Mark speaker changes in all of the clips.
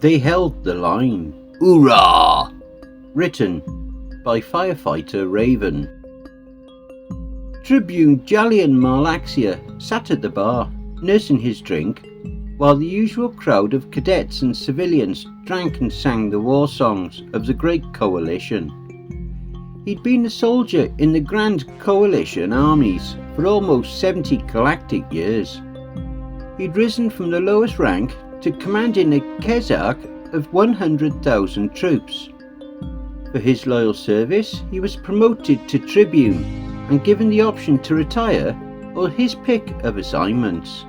Speaker 1: They held the line. OORAH! Written by firefighter Raven. Tribune Jalian Malaxia sat at the bar, nursing his drink, while the usual crowd of cadets and civilians drank and sang the war songs of the Great Coalition. He'd been a soldier in the Grand Coalition armies for almost 70 galactic years. He'd risen from the lowest rank to commanding a Kezark of 100,000 troops. For his loyal service, he was promoted to Tribune and given the option to retire or his pick of assignments.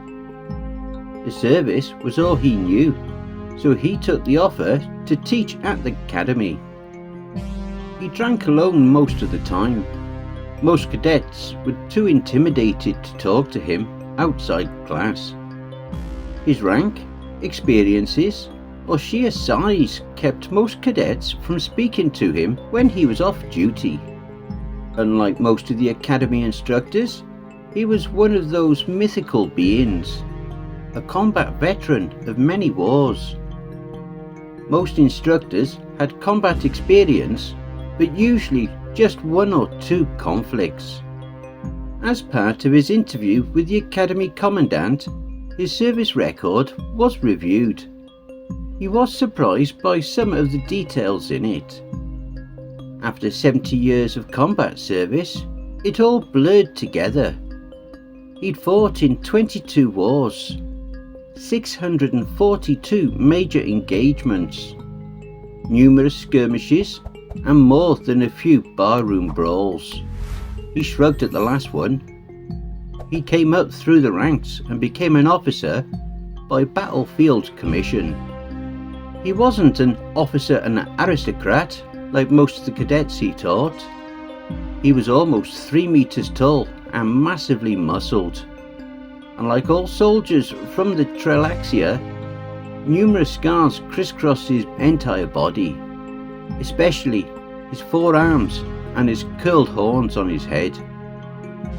Speaker 1: The service was all he knew, so he took the offer to teach at the academy. He drank alone most of the time. Most cadets were too intimidated to talk to him outside class. His rank, experiences, or sheer size kept most cadets from speaking to him when he was off duty. Unlike most of the academy instructors, he was one of those mythical beings, a combat veteran of many wars. Most instructors had combat experience, but usually just one or two conflicts. As part of his interview with the academy commandant, his service record was reviewed. He was surprised by some of the details in it. After 70 years of combat service, it all blurred together. He'd fought in 22 wars, 642 major engagements, numerous skirmishes, and more than a few barroom brawls. He shrugged at the last one. He came up through the ranks and became an officer by battlefield commission. He wasn't an officer and an aristocrat like most of the cadets he taught. He was almost 3 meters tall and massively muscled. And like all soldiers from the Trelaxia, numerous scars crisscrossed his entire body, especially his forearms and his curled horns on his head.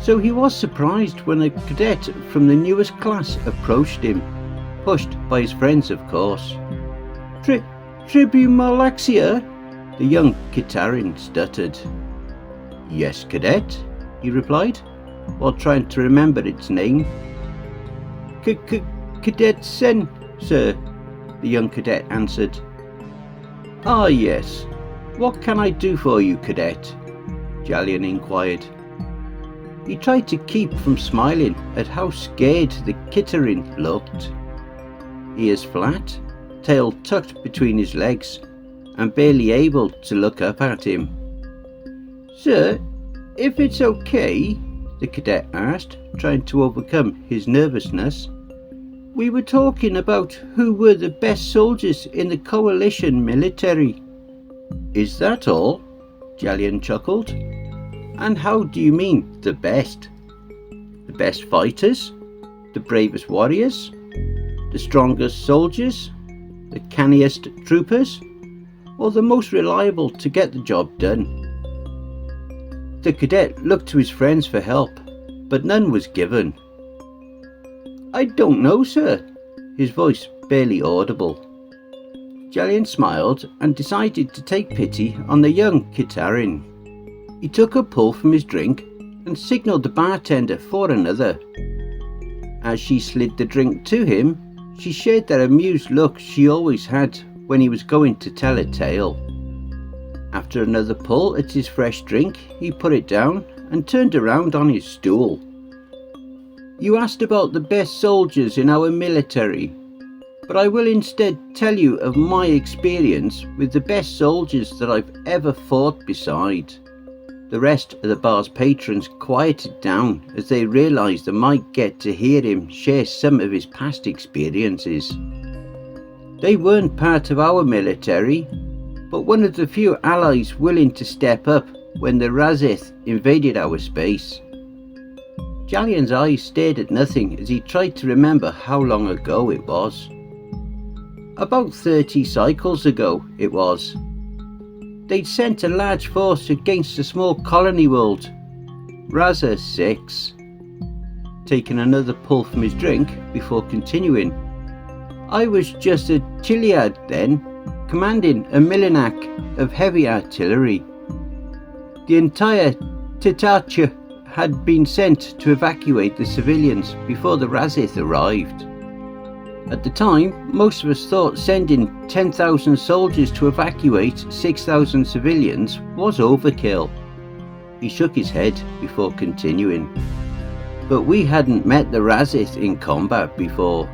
Speaker 1: So he was surprised when a cadet from the newest class approached him, pushed by his friends of course. Tribune Malaxia? The young Kitarin stuttered. Yes, cadet, he replied, while trying to remember its name. Cadet Sen, sir, the young cadet answered. Ah yes, what can I do for you, cadet? Jalian inquired. He tried to keep from smiling at how scared the Kitarin looked. Ears flat, tail tucked between his legs, and barely able to look up at him. Sir, if it's okay, the cadet asked, trying to overcome his nervousness. We were talking about who were the best soldiers in the coalition military. Is that all? Jalian chuckled. And how do you mean the best? The best fighters? The bravest warriors? The strongest soldiers? The canniest troopers? Or the most reliable to get the job done? The cadet looked to his friends for help, but none was given. I don't know, sir, his voice barely audible. Jalian smiled and decided to take pity on the young Kitarin. He took a pull from his drink and signalled the bartender for another. As she slid the drink to him, she shared that amused look she always had when he was going to tell a tale. After another pull at his fresh drink, he put it down and turned around on his stool. You asked about the best soldiers in our military, but I will instead tell you of my experience with the best soldiers that I've ever fought beside. The rest of the bar's patrons quieted down as they realised they might get to hear him share some of his past experiences. They weren't part of our military, but one of the few allies willing to step up when the Razith invaded our space. Jalian's eyes stared at nothing as he tried to remember how long ago it was. About 30 cycles ago it was. They'd sent a large force against a small colony world, Raza 6. Taking another pull from his drink before continuing. I was just a Chiliad then, commanding a Milinak of heavy artillery. The entire Titacha had been sent to evacuate the civilians before the Razith arrived. At the time, most of us thought sending 10,000 soldiers to evacuate 6,000 civilians was overkill. He shook his head before continuing. But we hadn't met the Razith in combat before.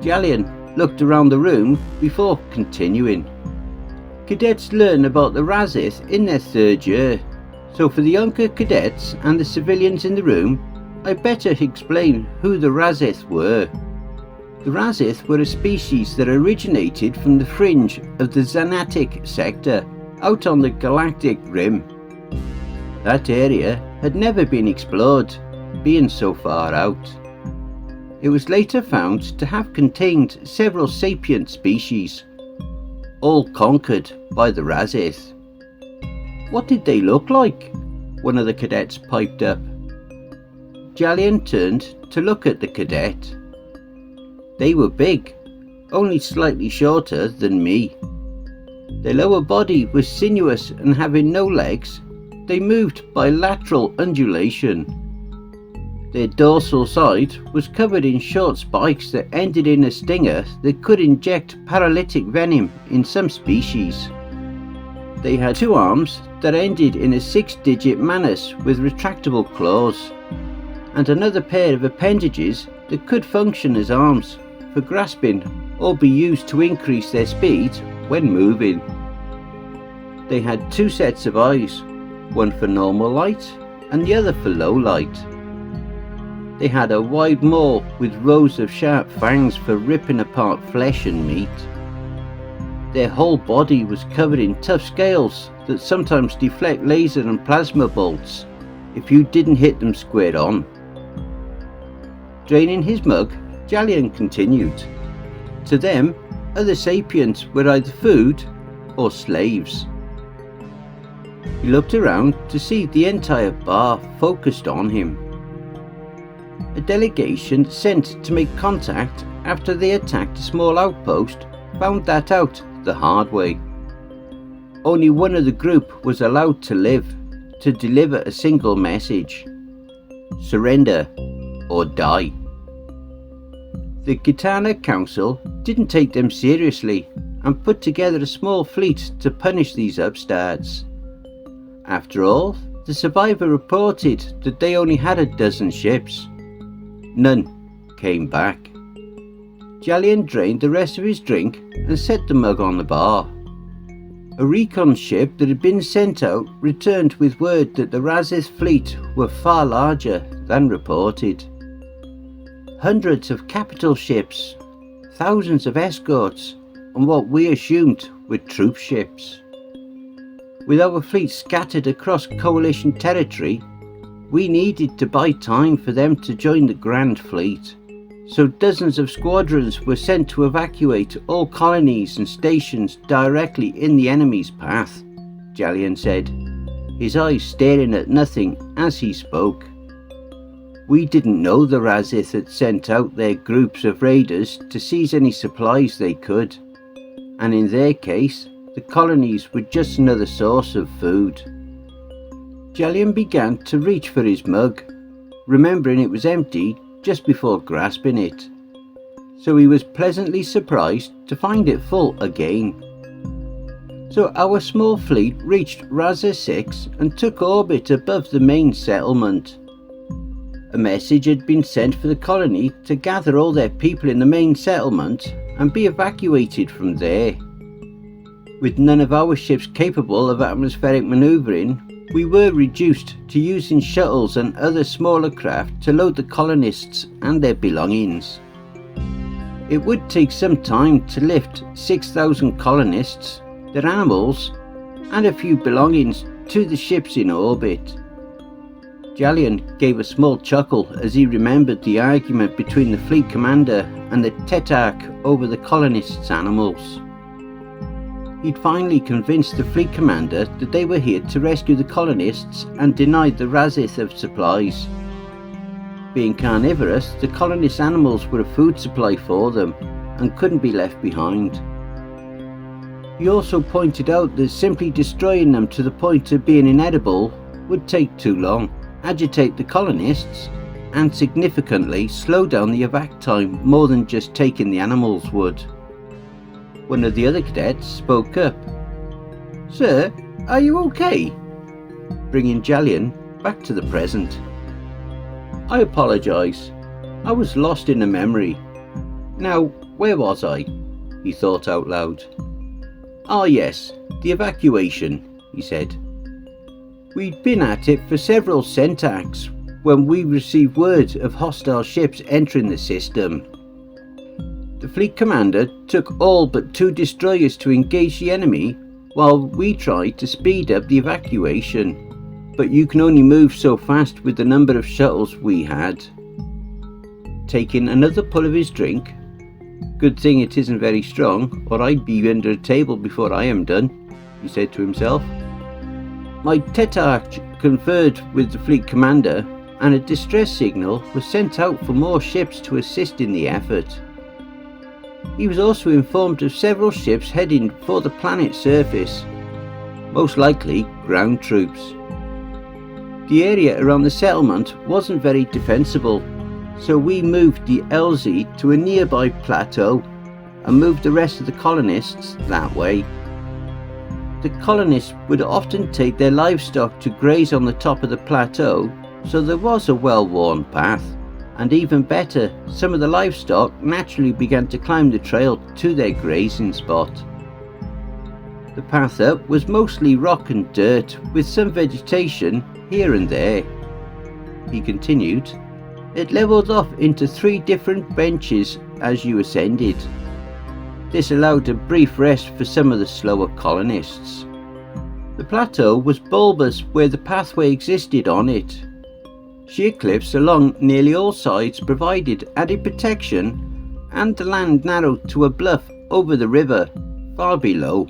Speaker 1: Jalian looked around the room before continuing. Cadets learn about the Razith in their 3rd year, so for the younger cadets and the civilians in the room, I better explain who the Razith were. The Razith were a species that originated from the fringe of the Xanatic sector out on the galactic rim. That area had never been explored, being so far out. It was later found to have contained several sapient species, all conquered by the Razith. What did they look like? One of the cadets piped up. Jalian turned to look at the cadet. They were big, only slightly shorter than me. Their lower body was sinuous and having no legs, they moved by lateral undulation. Their dorsal side was covered in short spikes that ended in a stinger that could inject paralytic venom in some species. They had 2 arms that ended in a 6-digit manus with retractable claws, and another pair of appendages that could function as arms for grasping or be used to increase their speed when moving. They had 2 sets of eyes, one for normal light and the other for low light. They had a wide maw with rows of sharp fangs for ripping apart flesh and meat. Their whole body was covered in tough scales that sometimes deflect laser and plasma bolts if you didn't hit them square on. Draining his mug, Jalian continued. To them, other sapients were either food or slaves. He looked around to see the entire bar focused on him. A delegation sent to make contact after they attacked a small outpost found that out the hard way. Only one of the group was allowed to live to deliver a single message: surrender or die. The Gitana Council didn't take them seriously and put together a small fleet to punish these upstarts. After all, the survivor reported that they only had a dozen ships. None came back. Jalian drained the rest of his drink and set the mug on the bar. A recon ship that had been sent out returned with word that the Razith fleet were far larger than reported. Hundreds of capital ships, thousands of escorts, and what we assumed were troop ships. With our fleet scattered across coalition territory, we needed to buy time for them to join the Grand Fleet, so dozens of squadrons were sent to evacuate all colonies and stations directly in the enemy's path, Jalian said, his eyes staring at nothing as he spoke. We didn't know the Razith had sent out their groups of raiders to seize any supplies they could, and in their case, the colonies were just another source of food. Jalian began to reach for his mug, remembering it was empty just before grasping it, so he was pleasantly surprised to find it full again. So our small fleet reached Raza 6 and took orbit above the main settlement. A message had been sent for the colony to gather all their people in the main settlement and be evacuated from there. With none of our ships capable of atmospheric manoeuvring, we were reduced to using shuttles and other smaller craft to load the colonists and their belongings. It would take some time to lift 6,000 colonists, their animals, and a few belongings to the ships in orbit. Jalian gave a small chuckle as he remembered the argument between the fleet commander and the Tetarch over the colonists' animals. He'd finally convinced the fleet commander that they were here to rescue the colonists and denied the Razith of supplies. Being carnivorous, the colonists' animals were a food supply for them, and couldn't be left behind. He also pointed out that simply destroying them to the point of being inedible would take too long, agitate the colonists, and significantly slow down the evac time more than just taking the animals would. One of the other cadets spoke up. "Sir, are you okay?" bringing Jalian back to the present. "I apologise. I was lost in a memory. Now, where was I?" he thought out loud. "Ah yes, the evacuation," he said. "We'd been at it for several centacts when we received word of hostile ships entering the system. The fleet commander took all but 2 destroyers to engage the enemy while we tried to speed up the evacuation, but you can only move so fast with the number of shuttles we had." Taking another pull of his drink. "Good thing it isn't very strong, or I'd be under a table before I am done," he said to himself. "My Tetarch conferred with the fleet commander, and a distress signal was sent out for more ships to assist in the effort. He was also informed of several ships heading for the planet's surface, most likely ground troops. The area around the settlement wasn't very defensible, so we moved the LZ to a nearby plateau and moved the rest of the colonists that way. The colonists would often take their livestock to graze on the top of the plateau, so there was a well-worn path, and even better, some of the livestock naturally began to climb the trail to their grazing spot. The path up was mostly rock and dirt, with some vegetation here and there," he continued. "It levelled off into 3 different benches as you ascended. This allowed a brief rest for some of the slower colonists. The plateau was bulbous where the pathway existed on it. Sheer cliffs along nearly all sides provided added protection, and the land narrowed to a bluff over the river, far below.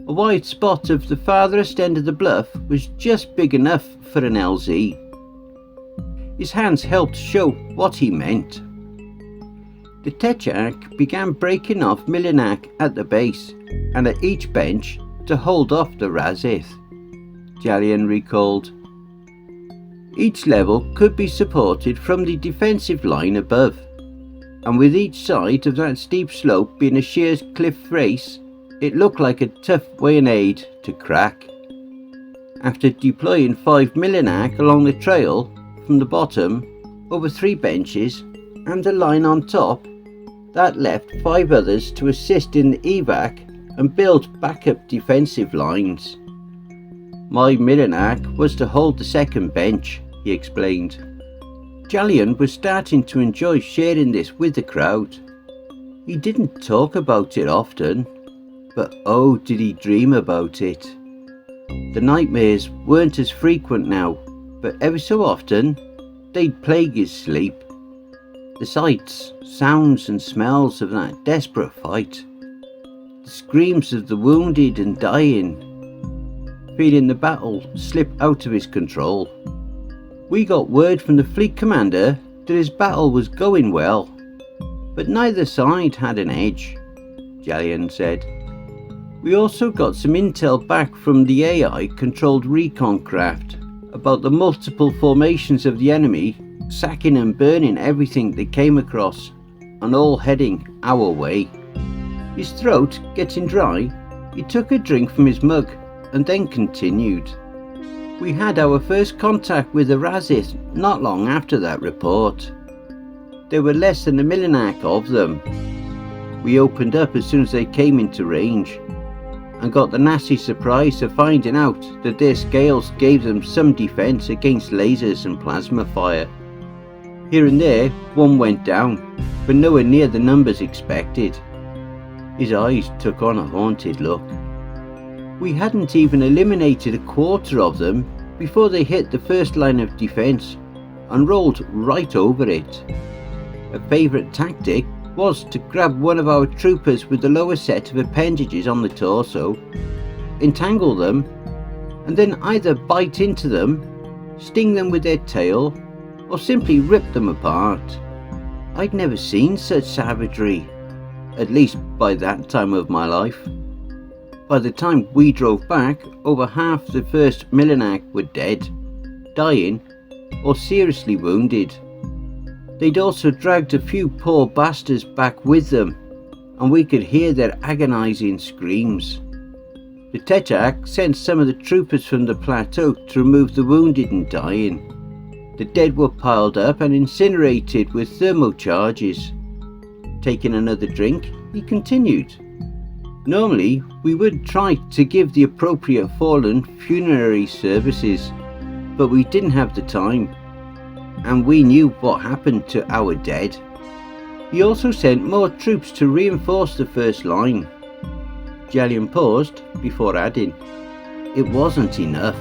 Speaker 1: A wide spot of the farthest end of the bluff was just big enough for an LZ." His hands helped show what he meant. The Tetarch began breaking off Milinak at the base, and at each bench to hold off the Razith, Jalian recalled. Each level could be supported from the defensive line above, and with each side of that steep slope being a sheer cliff face, it looked like a tough Wayanade to crack. After deploying 5 Milinak along the trail from the bottom, over 3 benches, and a line on top, that left 5 others to assist in the evac and build backup defensive lines. "My Milinak was to hold the second bench," he explained. Jalian was starting to enjoy sharing this with the crowd. He didn't talk about it often, but oh did he dream about it. The nightmares weren't as frequent now, but every so often they'd plague his sleep. The sights, sounds and smells of that desperate fight. The screams of the wounded and dying. Feeling the battle slip out of his control. "We got word from the fleet commander that his battle was going well, but neither side had an edge," Jalian said. "We also got some intel back from the AI-controlled recon craft about the multiple formations of the enemy sacking and burning everything they came across, and all heading our way." His throat getting dry, he took a drink from his mug and then continued. "We had our first contact with the Razith not long after that report. There were less than a Milinak of them. We opened up as soon as they came into range, and got the nasty surprise of finding out that their scales gave them some defense against lasers and plasma fire. Here and there one went down, but nowhere near the numbers expected." His eyes took on a haunted look. "We hadn't even eliminated a quarter of them before they hit the first line of defense and rolled right over it. A favourite tactic was to grab one of our troopers with the lower set of appendages on the torso, entangle them, and then either bite into them, sting them with their tail, or simply rip them apart. I'd never seen such savagery, at least by that time of my life. By the time we drove back, over half the first Millinac were dead, dying, or seriously wounded. They'd also dragged a few poor bastards back with them, and we could hear their agonizing screams. The Tetak sent some of the troopers from the plateau to remove the wounded and dying. The dead were piled up and incinerated with thermocharges. Taking another drink, he continued. Normally, we would try to give the appropriate fallen funerary services, but we didn't have the time, and we knew what happened to our dead. He also sent more troops to reinforce the first line. Jalian paused before adding, "It wasn't enough.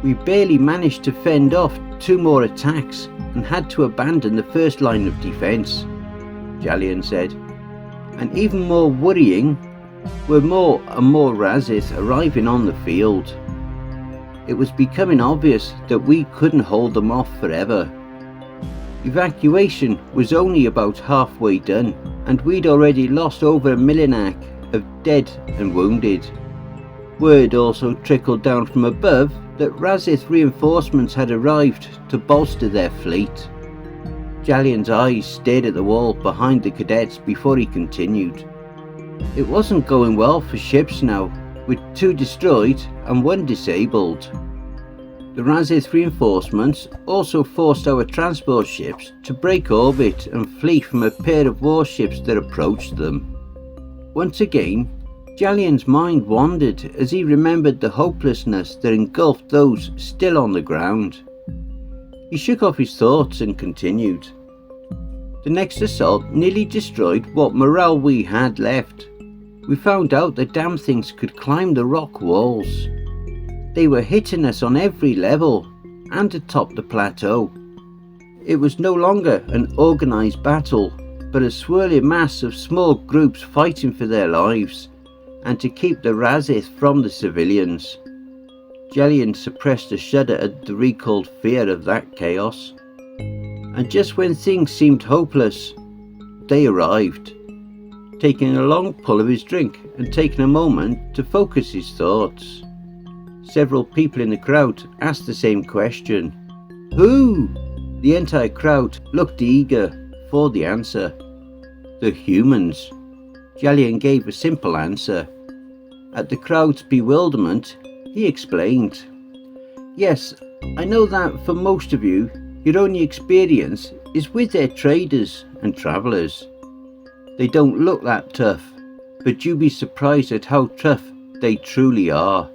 Speaker 1: We barely managed to fend off 2 more attacks and had to abandon the first line of defence," Jalian said. "And even more worrying were more and more Razith arriving on the field. It was becoming obvious that we couldn't hold them off forever. Evacuation was only about halfway done, and we'd already lost over 1 Millinac of dead and wounded. Word also trickled down from above that Razith reinforcements had arrived to bolster their fleet." Jalian's eyes stared at the wall behind the cadets before he continued. "It wasn't going well for ships now, with 2 destroyed and 1 disabled. The Razith reinforcements also forced our transport ships to break orbit and flee from a pair of warships that approached them." Once again, Jalian's mind wandered as he remembered the hopelessness that engulfed those still on the ground. He shook off his thoughts and continued. "The next assault nearly destroyed what morale we had left. We found out the damn things could climb the rock walls. They were hitting us on every level and atop the plateau. It was no longer an organised battle, but a swirling mass of small groups fighting for their lives and to keep the Razith from the civilians." Jalian suppressed a shudder at the recalled fear of that chaos. And just when things seemed hopeless, they arrived. Taking a long pull of his drink and taking a moment to focus his thoughts. Several people in the crowd asked the same question. "Who?" The entire crowd looked eager for the answer. "The humans." Jalian gave a simple answer. At the crowd's bewilderment, he explained, "Yes, I know that for most of you, your only experience is with their traders and travellers. They don't look that tough, but you'd be surprised at how tough they truly are.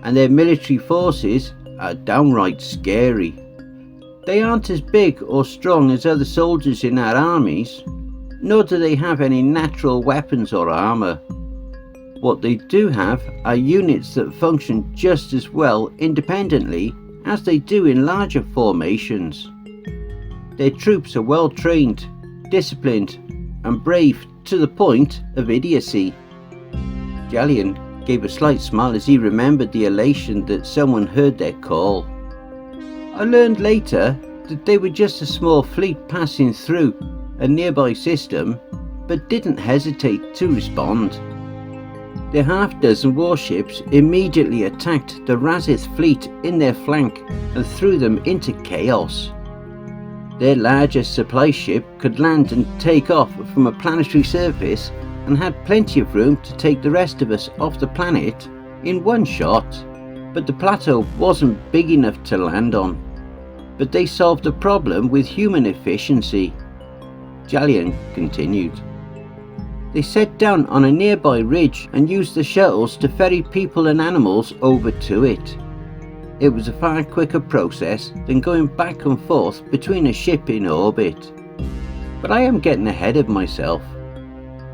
Speaker 1: And their military forces are downright scary. They aren't as big or strong as other soldiers in our armies, nor do they have any natural weapons or armour. What they do have are units that function just as well independently as they do in larger formations. Their troops are well trained, disciplined and brave to the point of idiocy." Jalian gave a slight smile as he remembered the elation that someone heard their call. "I learned later that they were just a small fleet passing through a nearby system, but didn't hesitate to respond. Their half-dozen warships immediately attacked the Razith fleet in their flank and threw them into chaos. Their largest supply ship could land and take off from a planetary surface and had plenty of room to take the rest of us off the planet in one shot, but the plateau wasn't big enough to land on. But they solved the problem with human efficiency." Jalian continued. "They set down on a nearby ridge and used the shuttles to ferry people and animals over to it. It was a far quicker process than going back and forth between a ship in orbit. But I am getting ahead of myself.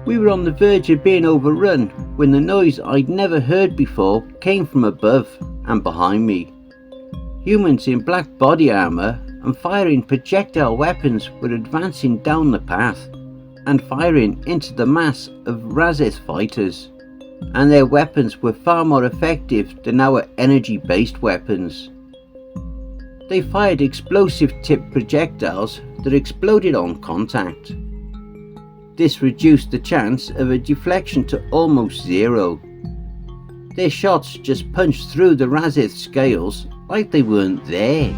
Speaker 1: We were on the verge of being overrun when the noise I'd never heard before came from above and behind me. Humans in black body armour and firing projectile weapons were advancing down the path and firing into the mass of Razith fighters, and their weapons were far more effective than our energy-based weapons. They fired explosive-tipped projectiles that exploded on contact. This reduced the chance of a deflection to almost zero. Their shots just punched through the Razith scales like they weren't there.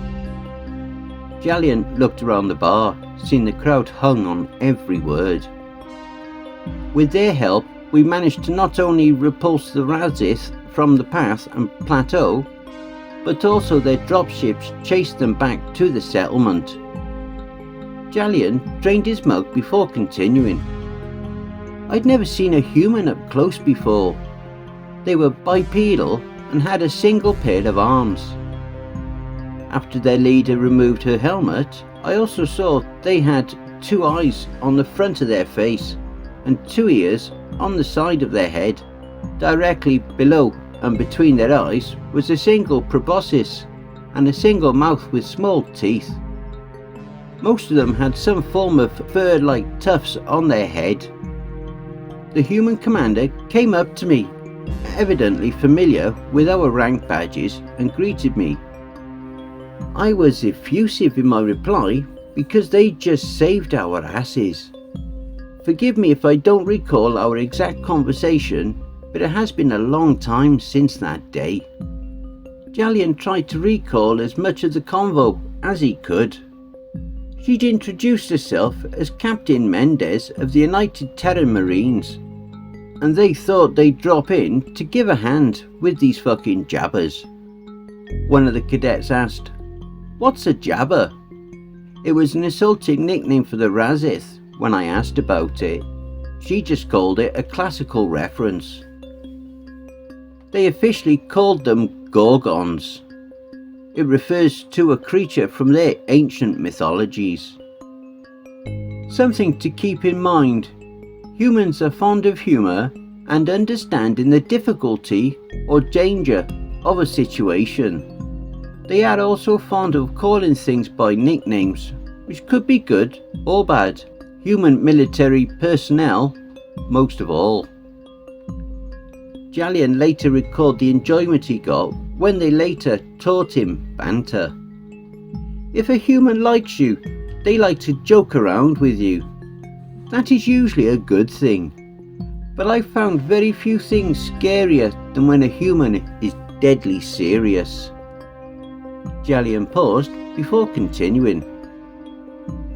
Speaker 1: Jalian looked around the bar, seeing the crowd hung on every word. With their help, we managed to not only repulse the Razith from the path and plateau, but also their dropships chased them back to the settlement. Jalian drained his mug before continuing. I'd never seen a human up close before. They were bipedal and had a single pair of arms. After their leader removed her helmet, I also saw they had 2 eyes on the front of their face and 2 ears on the side of their head. Directly below and between their eyes was a single proboscis and a single mouth with small teeth. Most of them had some form of fur-like tufts on their head. The human commander came up to me, evidently familiar with our rank badges, and greeted me. I was effusive in my reply because they just saved our asses. Forgive me if I don't recall our exact conversation, but it has been a long time since that day. Jalian tried to recall as much of the convo as he could. She'd introduced herself as Captain Mendez of the United Terran Marines, and they thought they'd drop in to give a hand with these fucking jabbers. One of the cadets asked, "What's a jabber?" It was an insulting nickname for the Razith. When I asked about it, she just called it a classical reference. They officially called them Gorgons. It refers to a creature from their ancient mythologies. Something to keep in mind: humans are fond of humour and understanding the difficulty or danger of a situation. They are also fond of calling things by nicknames, which could be good or bad. Human military personnel, most of all. Jalian later recalled the enjoyment he got when they later taught him banter. If a human likes you, they like to joke around with you. That is usually a good thing. But I found very few things scarier than when a human is deadly serious. Jalian paused before continuing.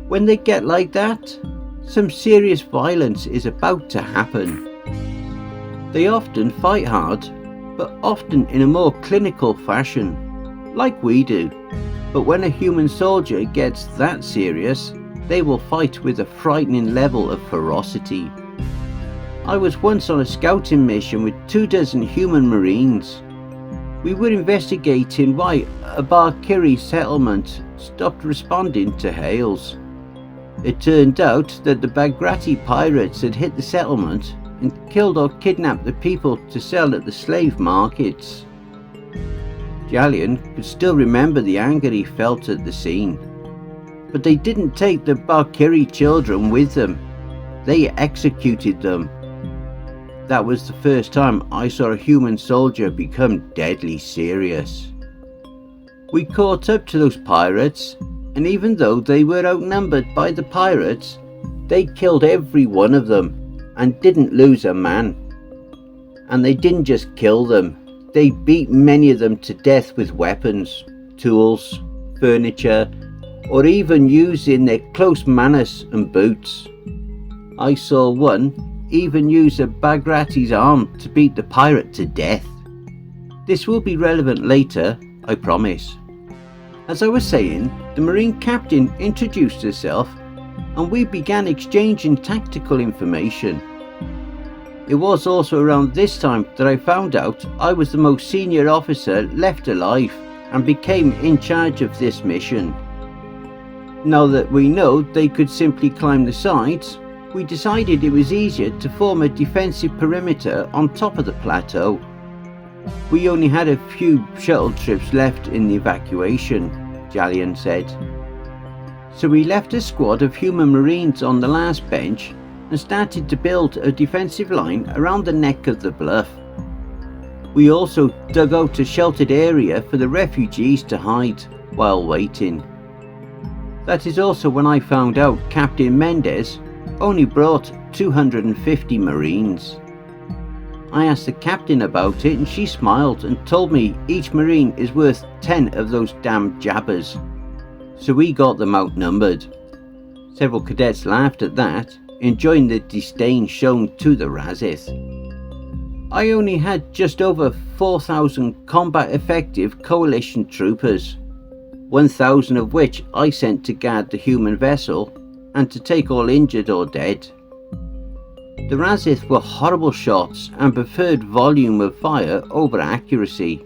Speaker 1: When they get like that, some serious violence is about to happen. They often fight hard, but often in a more clinical fashion, like we do. But when a human soldier gets that serious, they will fight with a frightening level of ferocity. I was once on a scouting mission with 24 human marines. We were investigating why a Barkiri settlement stopped responding to hails. It turned out that the Bagrati pirates had hit the settlement and killed or kidnapped the people to sell at the slave markets. Jalian could still remember the anger he felt at the scene. But they didn't take the Barkiri children with them. They executed them. That was the first time I saw a human soldier become deadly serious. We caught up to those pirates, and even though they were outnumbered by the pirates, they killed every one of them and didn't lose a man. And they didn't just kill them, they beat many of them to death with weapons, tools, furniture, or even using their close manus and boots. I saw one even use a Bagrati's arm to beat the pirate to death. This will be relevant later, I promise. As I was saying, the Marine captain introduced herself and we began exchanging tactical information. It was also around this time that I found out I was the most senior officer left alive and became in charge of this mission. Now that we know they could simply climb the sides, we decided it was easier to form a defensive perimeter on top of the plateau. We only had a few shuttle trips left in the evacuation, Jalian said. So we left a squad of human marines on the last bench and started to build a defensive line around the neck of the bluff. We also dug out a sheltered area for the refugees to hide, while waiting. That is also when I found out Captain Mendez only brought 250 Marines. I asked the captain about it and she smiled and told me each Marine is worth 10 of those damn jabbers. So we got them outnumbered. Several cadets laughed at that, enjoying the disdain shown to the Razith. I only had just over 4,000 combat effective coalition troopers, 1,000 of which I sent to guard the human vessel and to take all injured or dead. The Razith were horrible shots and preferred volume of fire over accuracy.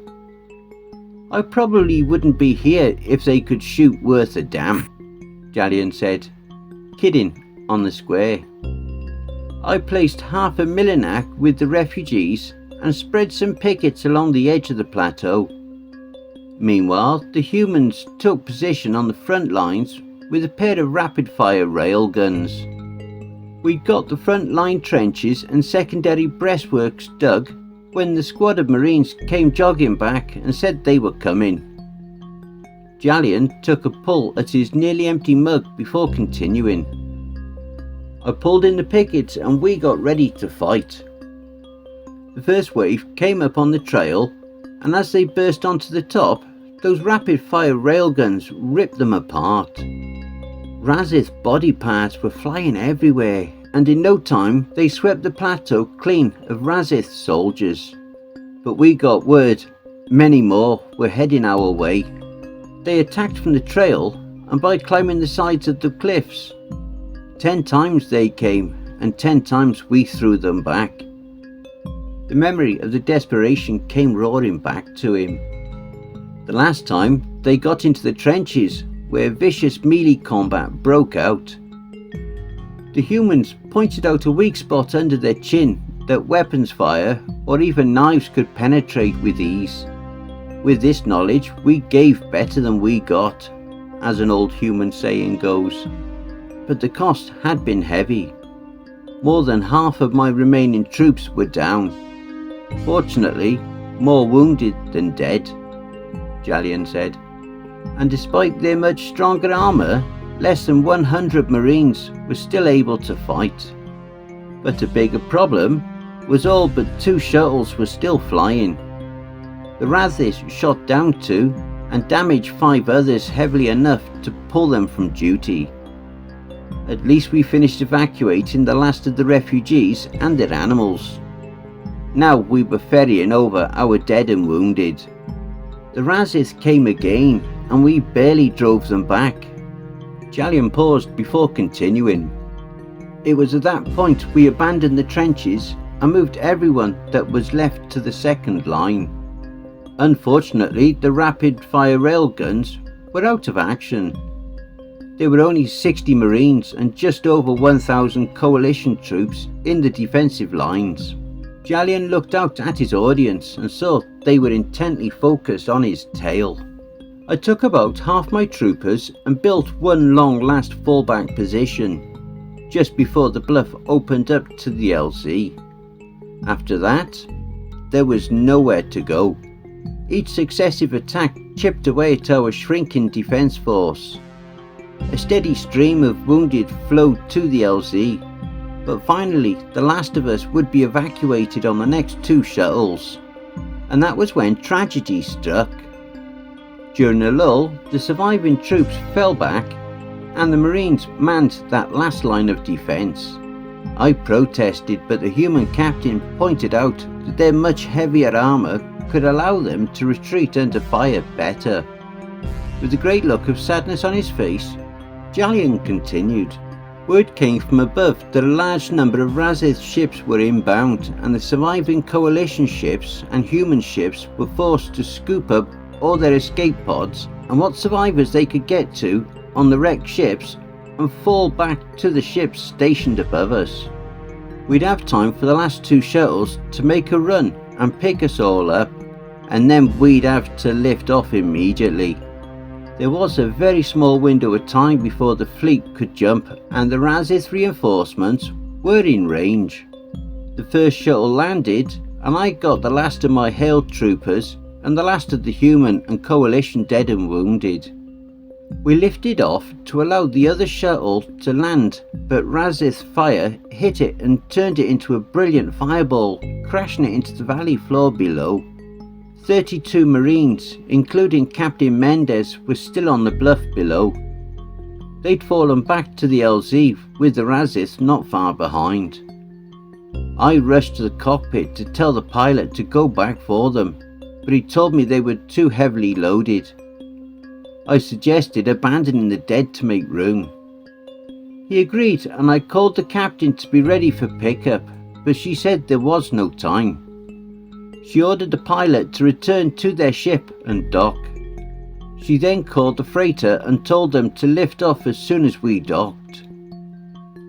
Speaker 1: I probably wouldn't be here if they could shoot worth a damn, Jalian said, kidding on the square. I placed half a Milinak with the refugees and spread some pickets along the edge of the plateau. Meanwhile, the humans took position on the front lines with a pair of rapid-fire railguns. We'd got the front line trenches and secondary breastworks dug when the squad of Marines came jogging back and said they were coming. Jalian took a pull at his nearly empty mug before continuing. I pulled in the pickets and we got ready to fight. The first wave came up on the trail, and as they burst onto the top, those rapid-fire railguns ripped them apart. Razith's body parts were flying everywhere, and in no time they swept the plateau clean of Razith soldiers. But we got word many more were heading our way. They attacked from the trail and by climbing the sides of the cliffs. 10 times they came, and 10 times we threw them back. The memory of the desperation came roaring back to him. The last time they got into the trenches where vicious melee combat broke out. The humans pointed out a weak spot under their chin that weapons fire or even knives could penetrate with ease. With this knowledge, we gave better than we got, as an old human saying goes. But the cost had been heavy. More than half of my remaining troops were down. Fortunately, more wounded than dead, Jalian said. And despite their much stronger armour, less than 100 Marines were still able to fight. But a bigger problem was all but 2 shuttles were still flying. The Razith shot down 2 and damaged 5 others heavily enough to pull them from duty. At least we finished evacuating the last of the refugees and their animals. Now we were ferrying over our dead and wounded. The Razith came again, and we barely drove them back. Jalian paused before continuing. It was at that point we abandoned the trenches and moved everyone that was left to the second line. Unfortunately, the rapid-fire railguns were out of action. There were only 60 Marines and just over 1,000 coalition troops in the defensive lines. Jalian looked out at his audience and saw they were intently focused on his tail. I took about half my troopers and built one long-last fallback position, just before the bluff opened up to the LZ. After that, there was nowhere to go. Each successive attack chipped away at our shrinking defence force. A steady stream of wounded flowed to the LZ, but finally the last of us would be evacuated on the next 2 shuttles, and that was when tragedy struck. During a lull, the surviving troops fell back and the Marines manned that last line of defence. I protested, but the human captain pointed out that their much heavier armour could allow them to retreat under fire better. With a great look of sadness on his face, Jalian continued. Word came from above that a large number of Razith ships were inbound, and the surviving coalition ships and human ships were forced to scoop up all their escape pods and what survivors they could get to on the wrecked ships and fall back to the ships stationed above us. We'd have time for the last 2 shuttles to make a run and pick us all up, and then we'd have to lift off immediately. There was a very small window of time before the fleet could jump, and the Razith reinforcements were in range. The first shuttle landed, and I got the last of my hail troopers and the last of the human and coalition dead and wounded. We lifted off to allow the other shuttle to land, but Razith's fire hit it and turned it into a brilliant fireball, crashing it into the valley floor below. 32 Marines, including Captain Mendez, were still on the bluff below. They'd fallen back to the LZ, with the Razith not far behind. I rushed to the cockpit to tell the pilot to go back for them, but he told me they were too heavily loaded. I suggested abandoning the dead to make room. He agreed, and I called the captain to be ready for pickup, but she said there was no time. She ordered the pilot to return to their ship and dock. She then called the freighter and told them to lift off as soon as we docked.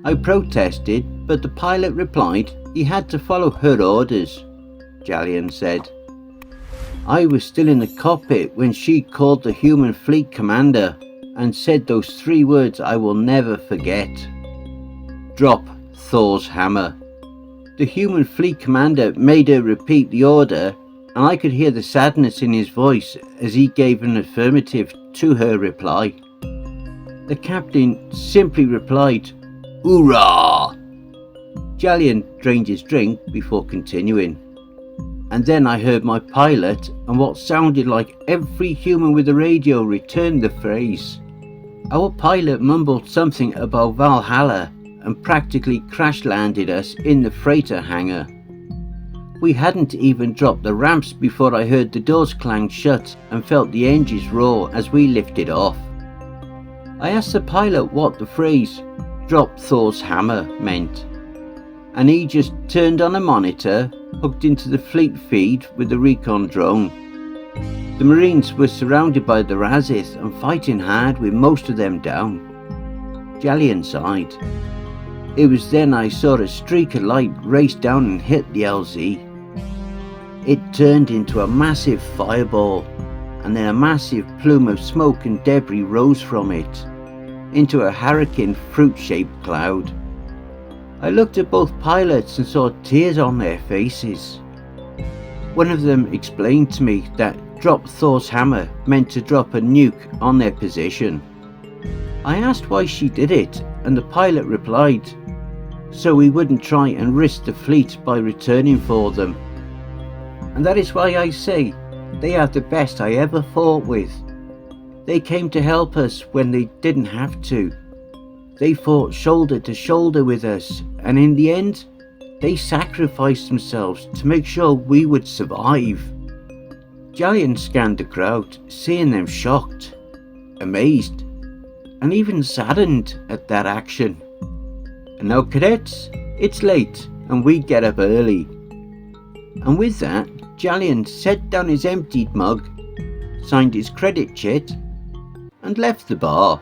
Speaker 1: I protested, but the pilot replied he had to follow her orders, Jalian said. I was still in the cockpit when she called the human fleet commander and said those 3 words I will never forget. Drop Thor's hammer. The human fleet commander made her repeat the order, and I could hear the sadness in his voice as he gave an affirmative to her reply. The captain simply replied, "OORAH!" Jalian drained his drink before continuing. And then I heard my pilot and what sounded like every human with a radio return the phrase. Our pilot mumbled something about Valhalla and practically crash landed us in the freighter hangar. We hadn't even dropped the ramps before I heard the doors clang shut and felt the engines roar as we lifted off. I asked the pilot what the phrase "drop Thor's hammer" meant, and he just turned on a monitor hooked into the fleet feed with the recon drone. The Marines were surrounded by the Razith and fighting hard with most of them down. Jalian sighed. It was then I saw a streak of light race down and hit the LZ. It turned into a massive fireball, and then a massive plume of smoke and debris rose from it, into a hurricane fruit-shaped cloud. I looked at both pilots and saw tears on their faces. One of them explained to me that drop Thor's hammer meant to drop a nuke on their position. I asked why she did it, and the pilot replied, so we wouldn't try and risk the fleet by returning for them. And that is why I say they are the best I ever fought with. They came to help us when they didn't have to. They fought shoulder to shoulder with us, and in the end, they sacrificed themselves to make sure we would survive. Jalian scanned the crowd, seeing them shocked, amazed, and even saddened at that action. And now, cadets, it's late, and we get up early. And with that, Jalian set down his emptied mug, signed his credit chit, and left the bar.